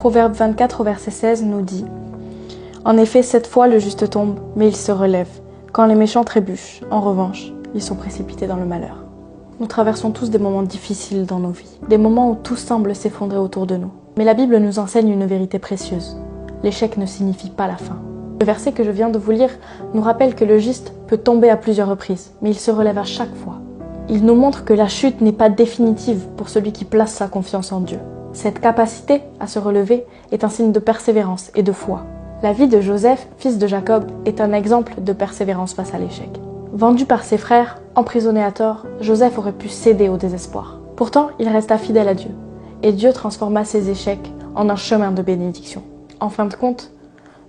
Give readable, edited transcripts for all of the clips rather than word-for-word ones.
Proverbe 24 au verset 16 nous dit « En effet, 7 fois le juste tombe, mais il se relève. Quand les méchants trébuchent, en revanche, ils sont précipités dans le malheur. » Nous traversons tous des moments difficiles dans nos vies, des moments où tout semble s'effondrer autour de nous. Mais la Bible nous enseigne une vérité précieuse. L'échec ne signifie pas la fin. Le verset que je viens de vous lire nous rappelle que le juste peut tomber à plusieurs reprises, mais il se relève à chaque fois. Il nous montre que la chute n'est pas définitive pour celui qui place sa confiance en Dieu. Cette capacité à se relever est un signe de persévérance et de foi. La vie de Joseph, fils de Jacob, est un exemple de persévérance face à l'échec. Vendu par ses frères, emprisonné à tort, Joseph aurait pu céder au désespoir. Pourtant, il resta fidèle à Dieu, et Dieu transforma ses échecs en un chemin de bénédiction. En fin de compte,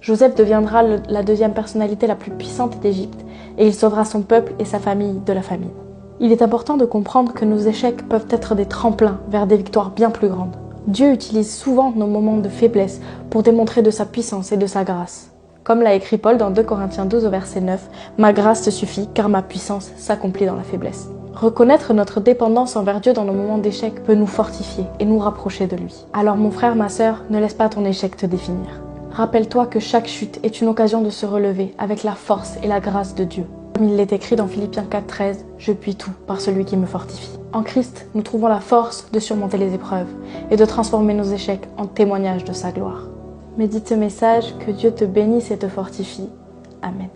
Joseph deviendra la deuxième personnalité la plus puissante d'Égypte, et il sauvera son peuple et sa famille de la famine. Il est important de comprendre que nos échecs peuvent être des tremplins vers des victoires bien plus grandes. Dieu utilise souvent nos moments de faiblesse pour démontrer de sa puissance et de sa grâce. Comme l'a écrit Paul dans 2 Corinthiens 12 au verset 9, « Ma grâce te suffit car ma puissance s'accomplit dans la faiblesse. » Reconnaître notre dépendance envers Dieu dans nos moments d'échec peut nous fortifier et nous rapprocher de lui. Alors mon frère, ma sœur, ne laisse pas ton échec te définir. Rappelle-toi que chaque chute est une occasion de se relever avec la force et la grâce de Dieu. Comme il l'est écrit dans Philippiens 4,13, « Je puis tout par celui qui me fortifie. » En Christ, nous trouvons la force de surmonter les épreuves et de transformer nos échecs en témoignages de sa gloire. Médite ce message, que Dieu te bénisse et te fortifie. Amen.